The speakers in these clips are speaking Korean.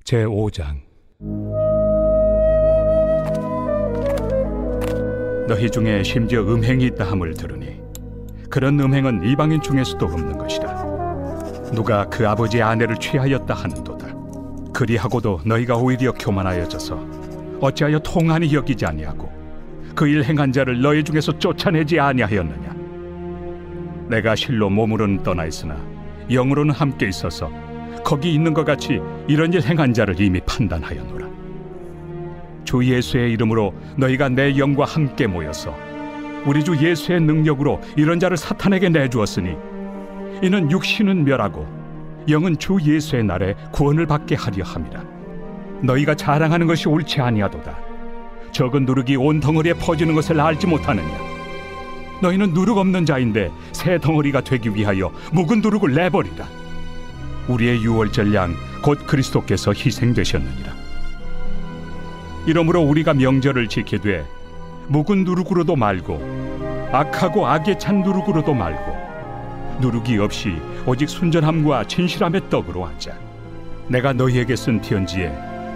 제5장. 너희 중에 심지어 음행이 있다 함을 들으니 그런 음행은 이방인 중에서도 없는 것이라. 누가 그 아버지의 아내를 취하였다 하는도다. 그리하고도 너희가 오히려 교만하여져서 어찌하여 통한이 여기지 아니하고 그 일 행한 자를 너희 중에서 쫓아내지 아니하였느냐. 내가 실로 몸으로는 떠나 있으나 영으로는 함께 있어서 거기 있는 것 같이 이런 일 행한 자를 이미 판단하였노라. 주 예수의 이름으로 너희가 내 영과 함께 모여서 우리 주 예수의 능력으로 이런 자를 사탄에게 내주었으니 이는 육신은 멸하고 영은 주 예수의 날에 구원을 받게 하려 함이라. 너희가 자랑하는 것이 옳지 아니하도다. 적은 누룩이 온 덩어리에 퍼지는 것을 알지 못하느냐. 너희는 누룩 없는 자인데 새 덩어리가 되기 위하여 묵은 누룩을 내버리라. 우리의 유월절 양 곧 그리스도께서 희생되셨느니라. 이러므로 우리가 명절을 지키되 묵은 누룩으로도 말고 악하고 악에 찬 누룩으로도 말고 누룩이 없이 오직 순전함과 진실함의 떡으로 하자. 내가 너희에게 쓴 편지에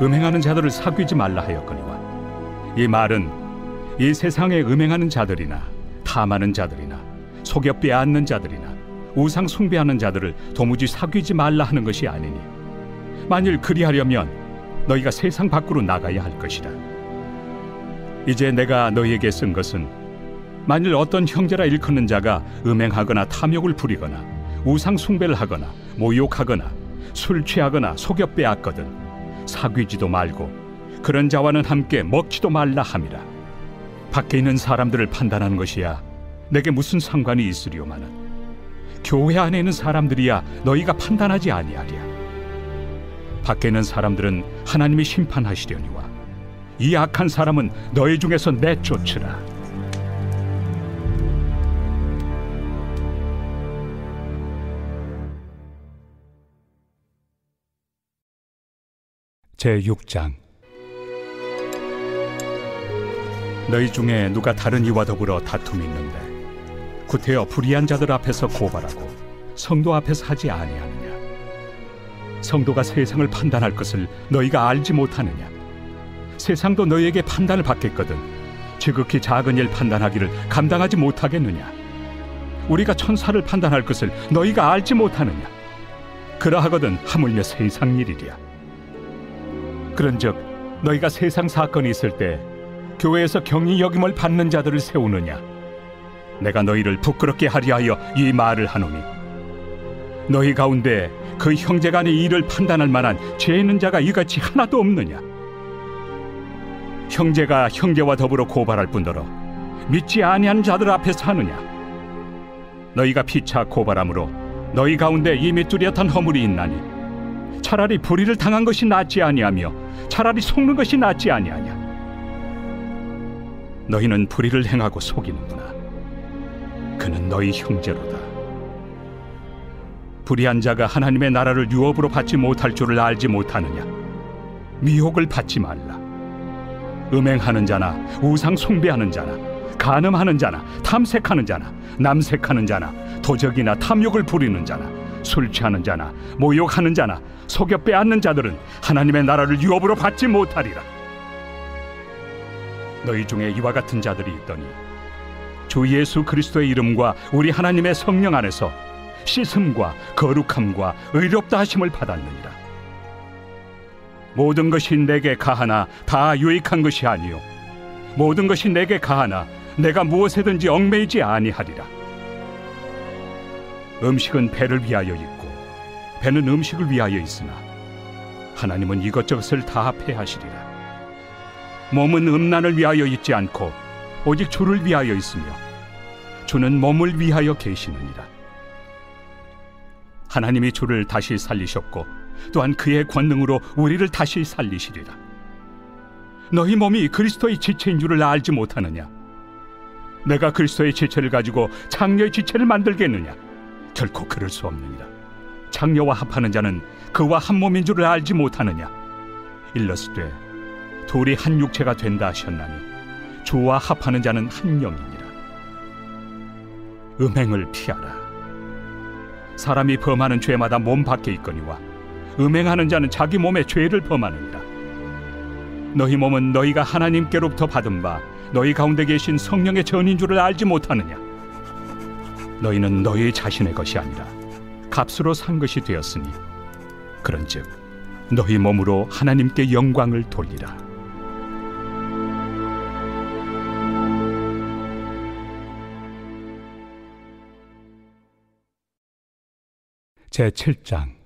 음행하는 자들을 사귀지 말라 하였거니와 이 말은 이 세상에 음행하는 자들이나 탐하는 자들이나 속여 빼앗는 자들이나 우상 숭배하는 자들을 도무지 사귀지 말라 하는 것이 아니니 만일 그리하려면 너희가 세상 밖으로 나가야 할 것이라. 이제 내가 너희에게 쓴 것은 만일 어떤 형제라 일컫는 자가 음행하거나 탐욕을 부리거나 우상 숭배를 하거나 모욕하거나 술 취하거나 속여 빼앗거든 사귀지도 말고 그런 자와는 함께 먹지도 말라 함이라. 밖에 있는 사람들을 판단하는 것이야 내게 무슨 상관이 있으리오마는 교회 안에 있는 사람들이야 너희가 판단하지 아니하랴. 밖에 있는 사람들은 하나님이 심판하시려니와 이 악한 사람은 너희 중에서 내쫓으라. 제6장. 너희 중에 누가 다른 이와 더불어 다툼이 있는데 구태여 불의한 자들 앞에서 고발하고 성도 앞에서 하지 아니하느냐. 성도가 세상을 판단할 것을 너희가 알지 못하느냐. 세상도 너희에게 판단을 받겠거든 지극히 작은 일 판단하기를 감당하지 못하겠느냐. 우리가 천사를 판단할 것을 너희가 알지 못하느냐. 그러하거든 하물며 세상 일이랴. 그런즉 너희가 세상 사건이 있을 때 교회에서 경히 여김을 받는 자들을 세우느냐. 내가 너희를 부끄럽게 하려 하여 이 말을 하노니 너희 가운데 그 형제간의 일을 판단할 만한 죄 있는 자가 이같이 하나도 없느냐. 형제가 형제와 더불어 고발할 뿐더러 믿지 아니한 자들 앞에서 하느냐. 너희가 피차 고발함으로 너희 가운데 이미 뚜렷한 허물이 있나니 차라리 불의를 당한 것이 낫지 아니하며 차라리 속는 것이 낫지 아니하냐. 너희는 불의를 행하고 속이는구나. 그는 너희 형제로다. 불의한 자가 하나님의 나라를 유업으로 받지 못할 줄을 알지 못하느냐. 미혹을 받지 말라. 음행하는 자나 우상 숭배하는 자나 간음하는 자나 탐색하는 자나 남색하는 자나 도적이나 탐욕을 부리는 자나 술 취하는 자나 모욕하는 자나 속여 빼앗는 자들은 하나님의 나라를 유업으로 받지 못하리라. 너희 중에 이와 같은 자들이 있더니 주 예수 그리스도의 이름과 우리 하나님의 성령 안에서 씻음과 거룩함과 의롭다 하심을 받았느니라. 모든 것이 내게 가하나 다 유익한 것이 아니요 모든 것이 내게 가하나 내가 무엇에든지 얽매이지 아니하리라. 음식은 배를 위하여 있고 배는 음식을 위하여 있으나 하나님은 이것저것을 다 패하시리라. 몸은 음란을 위하여 있지 않고 오직 주를 위하여 있으며 주는 몸을 위하여 계시느니라. 하나님이 주를 다시 살리셨고 또한 그의 권능으로 우리를 다시 살리시리라. 너희 몸이 그리스도의 지체인 줄을 알지 못하느냐. 내가 그리스도의 지체를 가지고 장녀의 지체를 만들겠느냐. 결코 그럴 수 없느니라. 장녀와 합하는 자는 그와 한 몸인 줄을 알지 못하느냐. 일러스되 둘이 한 육체가 된다 하셨나니 주와 합하는 자는 한 영이니라. 음행을 피하라. 사람이 범하는 죄마다 몸 밖에 있거니와 음행하는 자는 자기 몸에 죄를 범하느니라. 너희 몸은 너희가 하나님께로부터 받은 바 너희 가운데 계신 성령의 전인 줄을 알지 못하느냐? 너희는 너희 자신의 것이 아니라 값으로 산 것이 되었으니 그런즉 너희 몸으로 하나님께 영광을 돌리라. 제7장.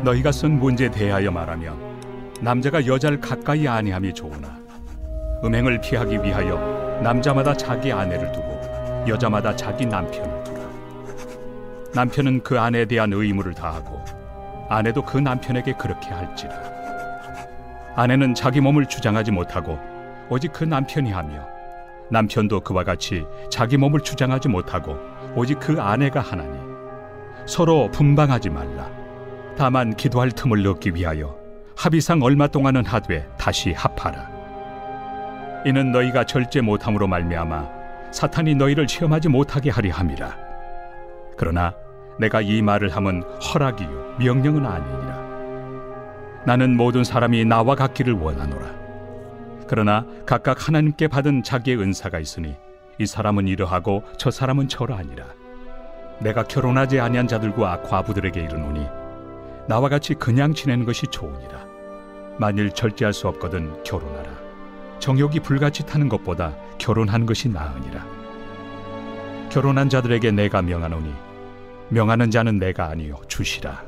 너희가 쓴 문제에 대하여 말하면 남자가 여자를 가까이 아니함이 좋으나 음행을 피하기 위하여 남자마다 자기 아내를 두고 여자마다 자기 남편을 두라. 남편은 그 아내에 대한 의무를 다하고 아내도 그 남편에게 그렇게 할지라. 아내는 자기 몸을 주장하지 못하고 오직 그 남편이 하며 남편도 그와 같이 자기 몸을 주장하지 못하고 오직 그 아내가 하나니 서로 분방하지 말라. 다만 기도할 틈을 얻기 위하여 합의상 얼마 동안은 하되 다시 합하라. 이는 너희가 절제 못함으로 말미암아 사탄이 너희를 시험하지 못하게 하리 함이라. 그러나 내가 이 말을 함은 허락이요 명령은 아니니라. 나는 모든 사람이 나와 같기를 원하노라. 그러나 각각 하나님께 받은 자기의 은사가 있으니 이 사람은 이러하고 저 사람은 저러하니라. 내가 결혼하지 아니한 자들과 과부들에게 이르노니 나와 같이 그냥 지내는 것이 좋으니라. 만일 절제할 수 없거든 결혼하라. 정욕이 불같이 타는 것보다 결혼하는 것이 나으니라. 결혼한 자들에게 내가 명하노니 명하는 자는 내가 아니요 주시라.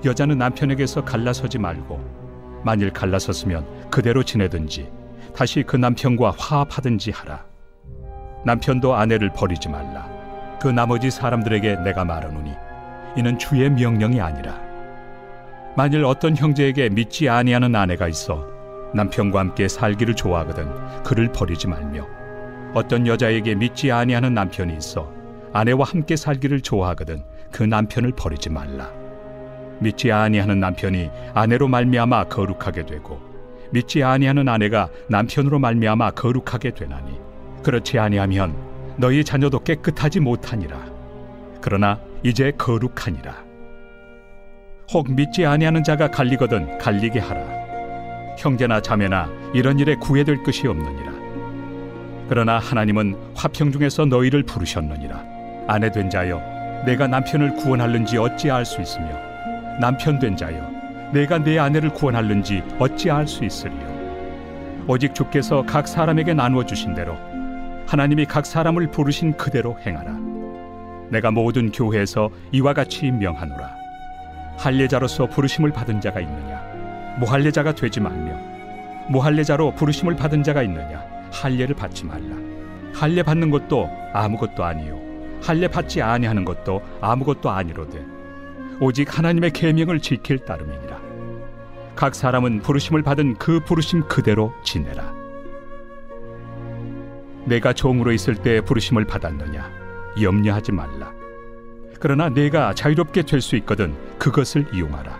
여자는 남편에게서 갈라서지 말고 만일 갈라섰으면 그대로 지내든지 다시 그 남편과 화합하든지 하라. 남편도 아내를 버리지 말라. 그 나머지 사람들에게 내가 말하노니 이는 주의 명령이 아니라. 만일 어떤 형제에게 믿지 아니하는 아내가 있어 남편과 함께 살기를 좋아하거든 그를 버리지 말며, 어떤 여자에게 믿지 아니하는 남편이 있어 아내와 함께 살기를 좋아하거든 그 남편을 버리지 말라. 믿지 아니하는 남편이 아내로 말미암아 거룩하게 되고 믿지 아니하는 아내가 남편으로 말미암아 거룩하게 되나니 그렇지 아니하면 너희 자녀도 깨끗하지 못하니라. 그러나 이제 거룩하니라. 혹 믿지 아니하는 자가 갈리거든 갈리게 하라. 형제나 자매나 이런 일에 구애될 것이 없느니라. 그러나 하나님은 화평 중에서 너희를 부르셨느니라. 아내 된 자여 내가 남편을 구원할는지 어찌 알 수 있으며 남편 된 자여 내가 내 아내를 구원할는지 어찌 알 수 있으리요. 오직 주께서 각 사람에게 나누어 주신 대로 하나님이 각 사람을 부르신 그대로 행하라. 내가 모든 교회에서 이와 같이 명하노라. 할례자로서 부르심을 받은 자가 있느냐? 무할례자가 되지 말며, 무할례자로 부르심을 받은 자가 있느냐? 할례를 받지 말라. 할례 받는 것도 아무것도 아니요 할례 받지 아니하는 것도 아무것도 아니로되 오직 하나님의 계명을 지킬 따름이니라. 각 사람은 부르심을 받은 그 부르심 그대로 지내라. 내가 종으로 있을 때 부르심을 받았느냐? 염려하지 말라. 그러나 내가 자유롭게 될 수 있거든 그것을 이용하라.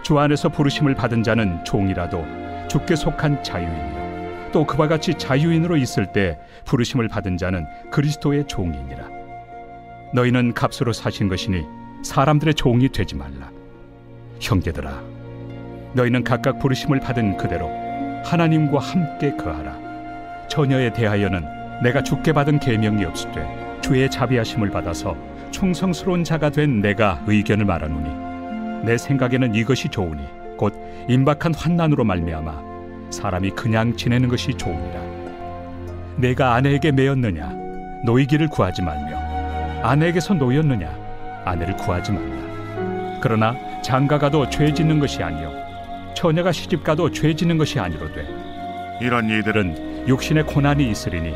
주 안에서 부르심을 받은 자는 종이라도 주께 속한 자유인이요 또 그와 같이 자유인으로 있을 때 부르심을 받은 자는 그리스도의 종이니라. 너희는 값으로 사신 것이니 사람들의 종이 되지 말라. 형제들아, 너희는 각각 부르심을 받은 그대로 하나님과 함께 거하라. 처녀에 대하여는 내가 주께 받은 계명이 없으되 주의 자비하심을 받아서 충성스러운 자가 된 내가 의견을 말하노니 내 생각에는 이것이 좋으니 곧 임박한 환난으로 말미암아 사람이 그냥 지내는 것이 좋으니라. 내가 아내에게 매였느냐? 노이기를 구하지 말며, 아내에게서 노였느냐? 아내를 구하지 말라. 그러나 장가가도 죄 짓는 것이 아니요 처녀가 시집가도 죄 짓는 것이 아니로되 이런 이들은 육신의 고난이 있으리니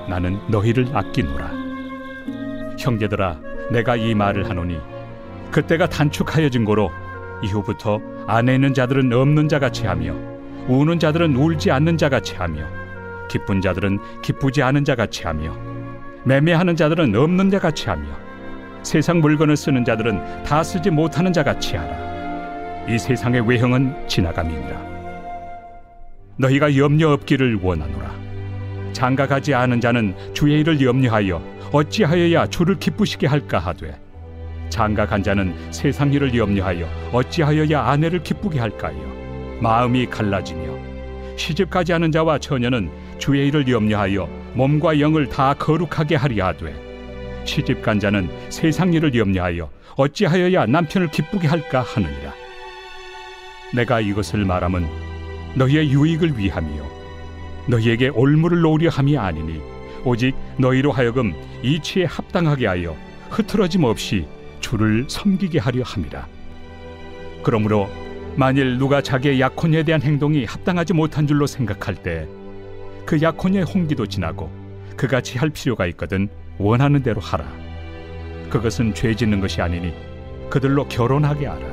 나는 너희를 아끼노라. 형제들아, 내가 이 말을 하노니 그때가 단축하여진 고로 이후부터 안에 있는 자들은 없는 자같이 하며 우는 자들은 울지 않는 자같이 하며 기쁜 자들은 기쁘지 않은 자같이 하며 매매하는 자들은 없는 자같이 하며 세상 물건을 쓰는 자들은 다 쓰지 못하는 자같이 하라. 이 세상의 외형은 지나감이니라. 너희가 염려 없기를 원하노라. 장가가지 않은 자는 주의 일을 염려하여 어찌하여야 주를 기쁘시게 할까 하되 장가간 자는 세상 일을 염려하여 어찌하여야 아내를 기쁘게 할까요? 마음이 갈라지며 시집가지 않은 자와 처녀는 주의 일을 염려하여 몸과 영을 다 거룩하게 하려 하되 시집간 자는 세상 일을 염려하여 어찌하여야 남편을 기쁘게 할까 하느니라. 내가 이것을 말함은 너희의 유익을 위함이요 너희에게 올무를 놓으려 함이 아니니 오직 너희로 하여금 이치에 합당하게 하여 흐트러짐 없이 주를 섬기게 하려 함이라. 그러므로 만일 누가 자기의 약혼에 대한 행동이 합당하지 못한 줄로 생각할 때 그 약혼의 홍기도 지나고 그같이 할 필요가 있거든 원하는 대로 하라. 그것은 죄 짓는 것이 아니니 그들로 결혼하게 하라.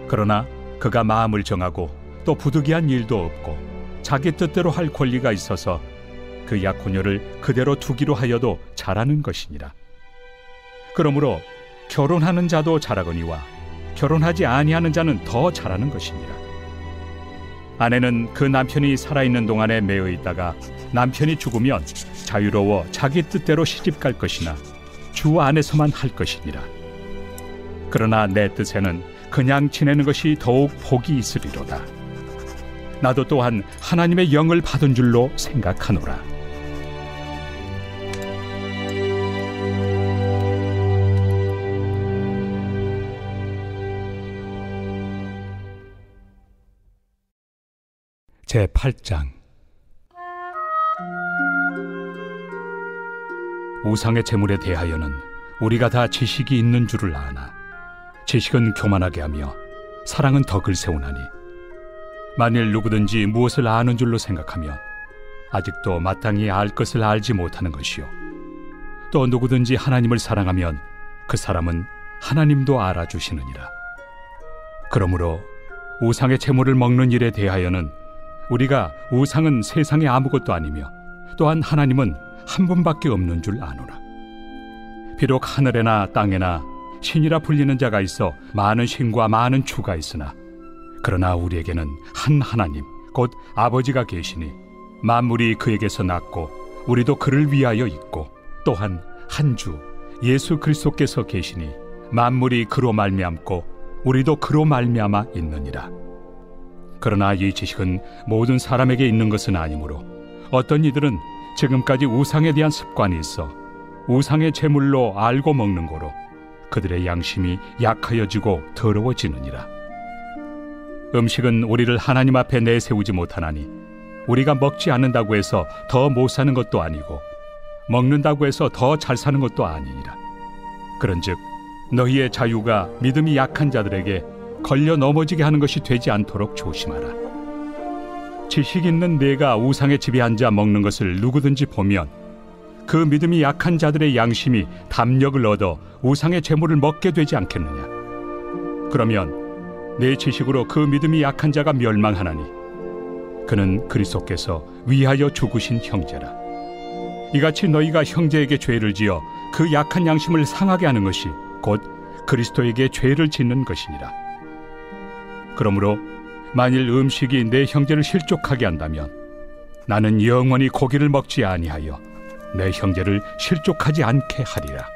그러나 그가 마음을 정하고 또 부득이한 일도 없고 자기 뜻대로 할 권리가 있어서 그 약혼녀를 그대로 두기로 하여도 잘하는 것이니라. 그러므로 결혼하는 자도 잘하거니와 결혼하지 아니하는 자는 더 잘하는 것이니라. 아내는 그 남편이 살아있는 동안에 매여 있다가 남편이 죽으면 자유로워 자기 뜻대로 시집갈 것이나 주 안에서만 할 것이니라. 그러나 내 뜻에는 그냥 지내는 것이 더욱 복이 있으리로다. 나도 또한 하나님의 영을 받은 줄로 생각하노라. 제8장. 우상의 제물에 대하여는 우리가 다 지식이 있는 줄을 아나 지식은 교만하게 하며 사랑은 덕을 세우나니 만일 누구든지 무엇을 아는 줄로 생각하면 아직도 마땅히 알 것을 알지 못하는 것이요 또 누구든지 하나님을 사랑하면 그 사람은 하나님도 알아주시느니라. 그러므로 우상의 제물을 먹는 일에 대하여는 우리가 우상은 세상에 아무것도 아니며 또한 하나님은 한 분밖에 없는 줄 아노라. 비록 하늘에나 땅에나 신이라 불리는 자가 있어 많은 신과 많은 주가 있으나 그러나 우리에게는 한 하나님 곧 아버지가 계시니 만물이 그에게서 났고 우리도 그를 위하여 있고 또한 한 주 예수 그리스도께서 계시니 만물이 그로 말미암고 우리도 그로 말미암아 있느니라. 그러나 이 지식은 모든 사람에게 있는 것은 아니므로 어떤 이들은 지금까지 우상에 대한 습관이 있어 우상의 제물로 알고 먹는 거로 그들의 양심이 약하여지고 더러워지느니라. 음식은 우리를 하나님 앞에 내세우지 못하나니 우리가 먹지 않는다고 해서 더 못 사는 것도 아니고 먹는다고 해서 더 잘 사는 것도 아니니라. 그런즉 너희의 자유가 믿음이 약한 자들에게 걸려 넘어지게 하는 것이 되지 않도록 조심하라. 지식 있는 내가 우상의 집에 앉아 먹는 것을 누구든지 보면 그 믿음이 약한 자들의 양심이 담력을 얻어 우상의 제물을 먹게 되지 않겠느냐. 그러면 내 지식으로 그 믿음이 약한 자가 멸망하나니 그는 그리스도께서 위하여 죽으신 형제라. 이같이 너희가 형제에게 죄를 지어 그 약한 양심을 상하게 하는 것이 곧 그리스도에게 죄를 짓는 것이니라. 그러므로 만일 음식이 내 형제를 실족하게 한다면 나는 영원히 고기를 먹지 아니하여 내 형제를 실족하지 않게 하리라.